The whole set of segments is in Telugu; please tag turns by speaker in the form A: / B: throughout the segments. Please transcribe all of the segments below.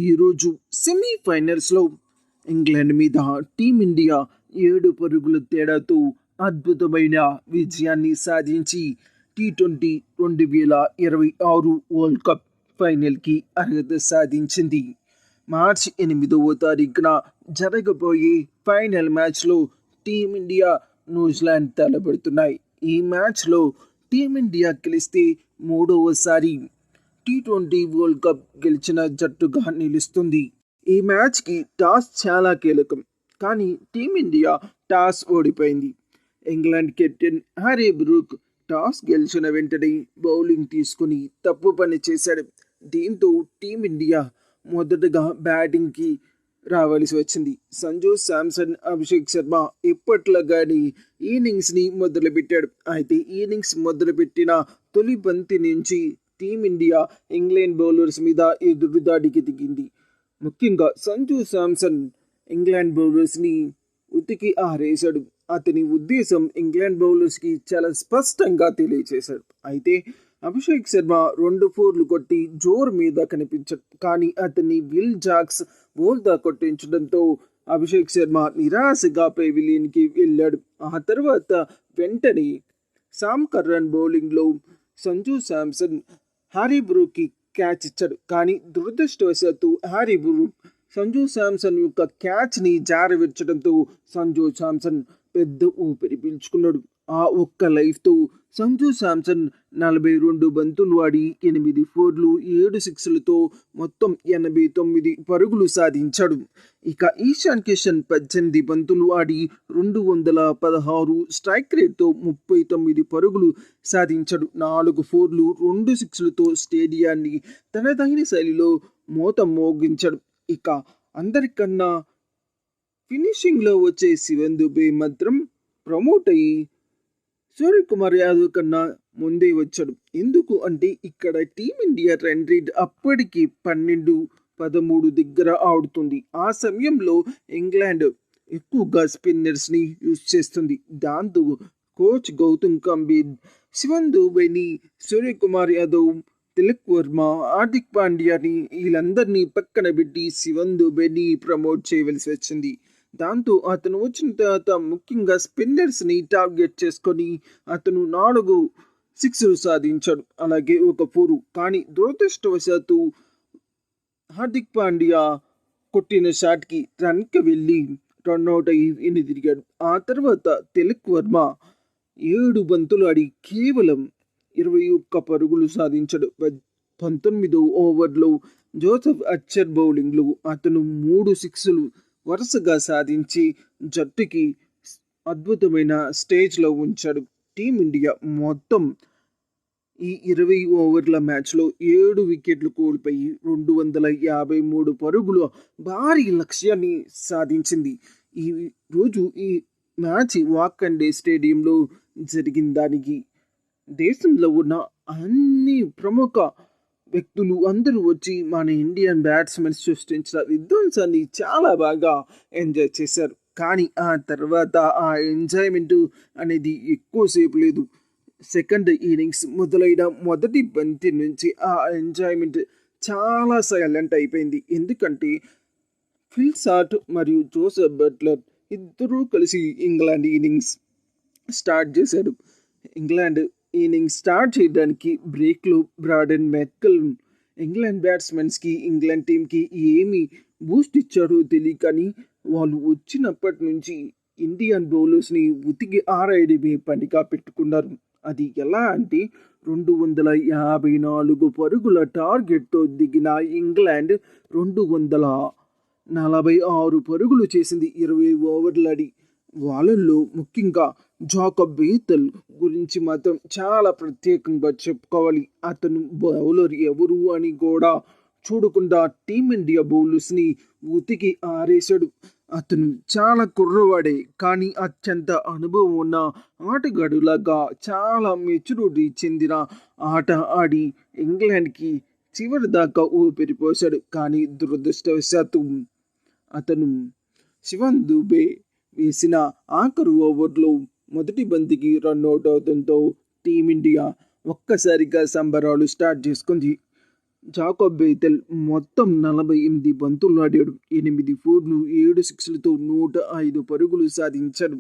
A: ఈరోజు సెమీఫైనల్స్లో ఇంగ్లాండ్ మీద టీమిండియా 7 పరుగుల తేడాతో అద్భుతమైన విజయాన్ని సాధించి T20 2026 వరల్డ్ కప్ ఫైనల్కి అర్హత సాధించింది. మార్చి 8వ తారీఖున జరగబోయే ఫైనల్ మ్యాచ్లో టీమిండియా న్యూజిలాండ్ తలపడుతున్నాయి. ఈ మ్యాచ్లో టీమిండియా గెలిస్తే మూడవసారి T20 వరల్డ్ కప్ గెలిచిన జట్టుగా నిలుస్తుంది. ఈ మ్యాచ్కి టాస్ చాలా కీలకం, కానీ టీమిండియా టాస్ ఓడిపోయింది. England captain Harry Brook toss గెలిచిన వెంటనే బౌలింగ్ తీసుకుని తప్పు పని చేశాడు. దీంతో టీమిండియా మొదటగా బ్యాటింగ్కి రావాల్సి వచ్చింది. సంజు శాంసన్, అభిషేక్ శర్మ ఎప్పట్లాగానే ఇన్నింగ్స్ని మొదలుపెట్టాడు. అయితే ఇన్నింగ్స్ మొదలుపెట్టిన తొలి బంతి నుంచి టీమిండియా ఇంగ్లాండ్ బౌలర్స్ మీద ఎదురుదాడికి దిగింది. ముఖ్యంగా సంజు శాంసన్ ఇంగ్లాండ్ బౌలర్స్ని ఉతికి ఆరేశాడు. అతని ఉద్దేశం ఇంగ్లాండ్ బౌలర్స్కి చాలా స్పష్టంగా తెలియచేశాడు. అయితే అభిషేక్ శర్మ 2 4లు కొట్టి జోర్ మీద కనిపించాడు, కానీ అతన్ని విల్ జాక్స్ బోల్దా కొట్టించడంతో అభిషేక్ శర్మ నిరాశగా పెవిలియన్కి వెళ్ళాడు. ఆ తర్వాత వెంటనే సామ్ కర్రన్ బౌలింగ్లో సంజు శాంసన్ హ్యారీ బ్రూక్కి క్యాచ్ ఇచ్చాడు. కానీ దురదృష్టవశాత్తు హ్యారీ బ్రూక్ సంజు శాంసన్ యొక్క క్యాచ్ని జారవిడ్చడంతో సంజు శాంసన్ పెద్ద ఊపిరి పీల్చుకున్నాడు. ఆ ఒక్క లైఫ్తో సంజు శాంసన్ 42 బంతులు ఆడి 8 4లు 7 6లతో మొత్తం 89 పరుగులు సాధించాడు. ఇక ఈశాన్ కిషన్ 18 బంతులు ఆడి 216 స్ట్రైక్ రేట్తో 39 పరుగులు సాధించాడు. 4 4లు 2 6లతో స్టేడియాన్ని తనదైన శైలిలో మోత మోగించాడు. ఇక అందరికన్నా ఫినిషింగ్లో వచ్చే శివన్ దుబే మాత్రం ప్రమోట్ అయ్యి సూర్యకుమార్ యాదవ్ కన్నా ముందే వచ్చాడు. ఎందుకు అంటే ఇక్కడ టీమిండియా రన్ రేట్ అప్పటికి 12-13 దగ్గర ఆడుతుంది. ఆ సమయంలో ఇంగ్లాండ్ ఎక్కువగా స్పిన్నర్స్ని యూజ్ చేస్తుంది. దాంతో కోచ్ గౌతమ్ గంభీర్ శివన్ దుబేని, సూర్యకుమార్ యాదవ్, తిలక్ వర్మ, హార్దిక్ పాండ్యాని వీళ్ళందరినీ పక్కన పెట్టి శివన్ దుబేని ప్రమోట్ చేయవలసి వచ్చింది. దాంతో అతను వచ్చిన తర్వాత ముఖ్యంగా స్పిన్నర్స్ని టార్గెట్ చేసుకొని అతను 4 6లు సాధించాడు, అలాగే 1 4. కానీ దురదృష్టవశాత్తు హార్దిక్ పాండ్యా కొట్టిన షాట్కి రన్కి వెళ్ళి రన్అట్ అయ్యి వెనుదిరిగాడు. ఆ తర్వాత తిలక్ వర్మ 7 బంతులు ఆడి కేవలం 21 పరుగులు సాధించాడు. 19వ ఓవర్లో జోసెఫ్ ఆర్చర్ బౌలింగ్లో అతను 3 6లు వరుసగా సాధించి జట్టుకి అద్భుతమైన స్టేజ్లో ఉంచాడు. టీమిండియా మొత్తం ఈ 20 ఓవర్ల మ్యాచ్లో 7 వికెట్లు కోల్పోయి 253 పరుగుల భారీ లక్ష్యాన్ని సాధించింది. ఈ రోజు ఈ మ్యాచ్ వాకండే స్టేడియంలో జరిగిన దానికి దేశంలో ఉన్న అన్ని ప్రముఖ వ్యక్తులు అందరూ వచ్చి మన ఇండియన్ బ్యాట్స్మెన్ సృష్టించిన విధ్వంసాన్ని చాలా బాగా ఎంజాయ్ చేశారు. కానీ ఆ తర్వాత ఆ ఎంజాయ్మెంట్ అనేది ఎక్కువసేపు లేదు. సెకండ్ ఇన్నింగ్స్ మొదలైన మొదటి బంతి నుంచి ఆ ఎంజాయ్మెంట్ చాలా సైలెంట్ అయిపోయింది. ఎందుకంటే ఫిల్ సాల్ట్ మరియు జోసెఫ్ బట్లర్ ఇద్దరూ కలిసి ఇంగ్లాండ్ ఇన్నింగ్స్ స్టార్ట్ చేశాడు. ఇంగ్లాండ్ ఇన్నింగ్స్ స్టార్ట్ చేయడానికి బ్రేక్లో బ్రాడన్ మెక్కల్ ఇంగ్లాండ్ బ్యాట్స్మెన్స్కి, ఇంగ్లాండ్ టీంకి ఏమి బూస్ట్ ఇచ్చాడో తెలియకని వాళ్ళు వచ్చినప్పటి నుంచి ఇండియన్ బౌలర్స్ని ఉతికి ఆరాయడమే పనిగా పెట్టుకున్నారు. అది ఎలా అంటే 254 పరుగుల టార్గెట్తో దిగిన ఇంగ్లాండ్ 246 పరుగులు చేసింది 20 ఓవర్లు ఆడి. వాళ్ళల్లో ముఖ్యంగా జాకబ్ బేతల్ గురించి మాత్రం చాలా ప్రత్యేకంగా చెప్పుకోవాలి. అతను బౌలర్ ఎవరు అని కూడా చూడకుండా టీమిండియా బౌలర్స్ని ఉతికి ఆరేశాడు. అతను చాలా కుర్రవాడే, కానీ అత్యంత అనుభవం ఉన్న ఆటగాడులాగా చాలా మెచ్యూరిటీ చెందిన ఆట ఆడి ఇంగ్లాండ్కి చివరి దాకా ఊపిరిపోశాడు. కానీ దురదృష్టవశాత్తు అతను శివన్ దుబే వేసిన ఆఖరు ఓవర్లో మొదటి బంతికి రన్అట్ అవడంతో టీమిండియా ఒక్కసారిగా సంబరాలు స్టార్ట్ చేసుకుంది. జాకోబ్ బెయితెల్ మొత్తం 48 బంతులు ఆడాడు. 8 ఫోర్లు, 7 సిక్స్లతో 105 పరుగులు సాధించాడు.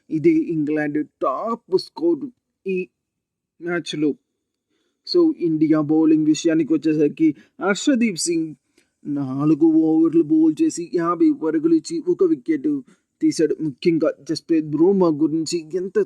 A: ఇదే ఇంగ్లాండ్ టాప్ స్కోర్ ఈ మ్యాచ్లో. సో ఇండియా బౌలింగ్ విషయానికి వచ్చేసరికి హర్షదీప్ సింగ్ 4 ఓవర్లు బౌల్ చేసి 50 పరుగులు ఇచ్చి 1 వికెట్ తీశాడు. ముఖ్యంగా జస్ప్రీత్ బుమ్రా గురించి ఎంత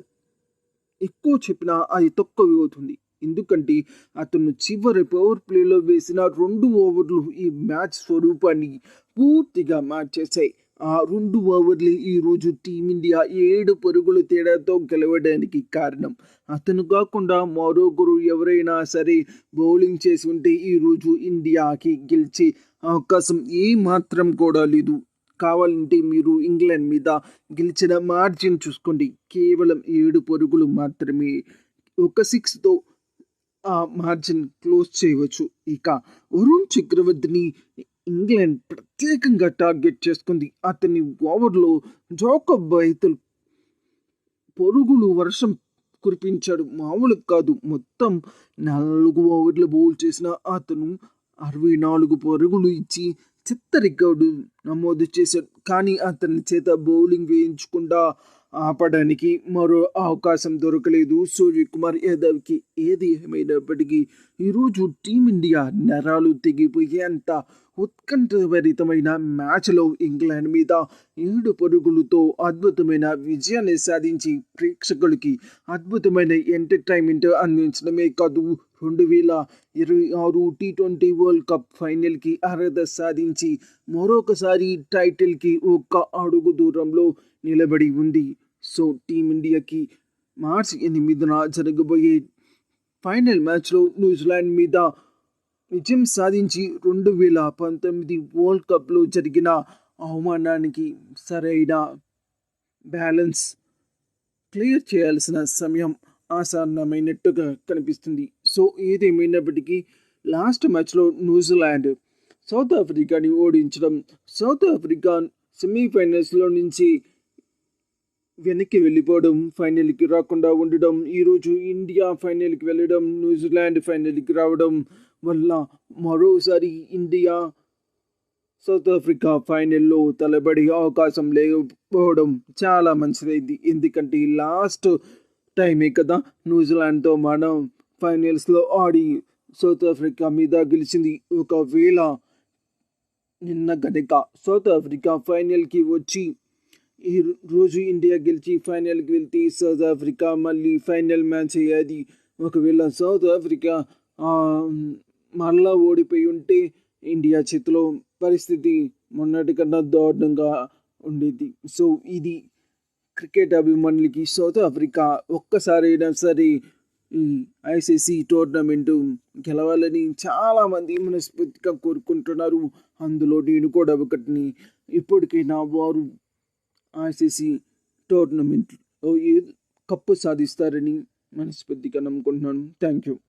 A: ఎక్కువ చెప్పినా అది తక్కువ అవుతుంది. ఎందుకంటే అతను చివరి పవర్ ప్లేలో వేసిన 2 ఓవర్లు ఈ మ్యాచ్ స్వరూపాన్ని పూర్తిగా మార్చేశాయి. ఆ 2 ఓవర్లు ఈరోజు టీమిండియా 7 పరుగుల తేడాతో గెలవడానికి కారణం. అతను కాకుండా మరొకరు ఎవరైనా సరే బౌలింగ్ చేసి ఉంటే ఈరోజు ఇండియాకి గెలిచే అవకాశం ఏమాత్రం కూడా లేదు. కావాలంటే మీరు ఇంగ్లాండ్ మీద గెలిచిన మార్జిన్ చూసుకోండి, కేవలం 7 పరుగులు మాత్రమే. ఒక 6తో ఆ మార్జిన్ క్లోజ్ చేయవచ్చు. ఇక వరుణ్ చక్రవర్తిని ఇంగ్లాండ్ ప్రత్యేకంగా టార్గెట్ చేసుకుంది. అతని ఓవర్లో జాకోబ్ బెయితెల్ పరుగులు వర్షం కురిపించాడు. మామూలు కాదు. మొత్తం 4 ఓవర్లు బౌల్ చేసిన అతను 64 పరుగులు ఇచ్చి చెత్త రికార్డు నమోదు చేశాడు. కానీ అతని చేత బౌలింగ్ వేయించకుండా ఆపడానికి మరో అవకాశం దొరకలేదు సూర్యకుమార్ యాదవ్కి. ఏది ఏమైనప్పటికీ ఈరోజు టీమిండియా నరాలు తెగిపోయేంత ఉత్కంఠభరితమైన మ్యాచ్లో ఇంగ్లాండ్ మీద 7 పరుగులతో అద్భుతమైన విజయాన్ని సాధించి ప్రేక్షకులకి అద్భుతమైన ఎంటర్టైన్మెంట్ అందించడమే కాదు, 2026 టీ20 వరల్డ్ కప్ ఫైనల్కి అర్హత సాధించి మరొకసారి టైటిల్కి ఒక్క అడుగు దూరంలో నిలబడి ఉంది. సో టీమిండియాకి మార్చి 8న జరగబోయే ఫైనల్ మ్యాచ్లో న్యూజిలాండ్ మీద విజయం సాధించి 2019 వరల్డ్ కప్లో జరిగిన అవమానానికి సరైన బ్యాలెన్స్ క్లియర్ చేయాల్సిన సమయం ఆసన్నమైనట్టుగా కనిపిస్తుంది. సో ఏదేమైనప్పటికీ లాస్ట్ మ్యాచ్లో న్యూజిలాండ్ సౌత్ ఆఫ్రికాని ఓడించడం, సౌత్ ఆఫ్రికా సెమీఫైనల్స్లో నుంచి వెనక్కి వెళ్ళిపోవడం, ఫైనల్కి రాకుండా ఉండడం, ఈరోజు ఇండియా ఫైనల్కి వెళ్ళడం, న్యూజిలాండ్ ఫైనల్కి రావడం వల్ల మరోసారి ఇండియా సౌత్ ఆఫ్రికా ఫైనల్లో తలబడే అవకాశం లేకపోవడం చాలా మంచిదైంది. ఎందుకంటే లాస్ట్ టైమే కదా న్యూజిలాండ్తో మనం ఫైనల్స్లో ఆడి సౌత్ ఆఫ్రికా మీద గెలిచింది. ఒకవేళ నిన్న గనక సౌత్ ఆఫ్రికా ఫైనల్కి వచ్చి ఈ రోజు ఇండియా గెలిచి ఫైనల్కి వెళ్తే సౌత్ ఆఫ్రికా మళ్ళీ ఫైనల్ మ్యాచ్ అయ్యేది. ఒకవేళ సౌత్ ఆఫ్రికా మళ్ళా ఓడిపోయి ఉంటే ఇండియా చేతిలో పరిస్థితి మొన్నటి కన్నా దారుణంగా ఉండేది. సో ఇది క్రికెట్ అభిమానులకి సౌత్ ఆఫ్రికా ఒక్కసారైనా సరే ఈ ఐసీసీ టోర్నమెంట్ గెలవాలని చాలామంది మనస్ఫూర్తిగా కోరుకుంటున్నారు. అందులో నేను కూడా ఒకటిని. ఇప్పటికైనా వారు ఐసీసీ టోర్నమెంట్లో కప్పు సాధిస్తారని మనస్ఫూర్తిగా నమ్ముకుంటున్నాను. Thank you.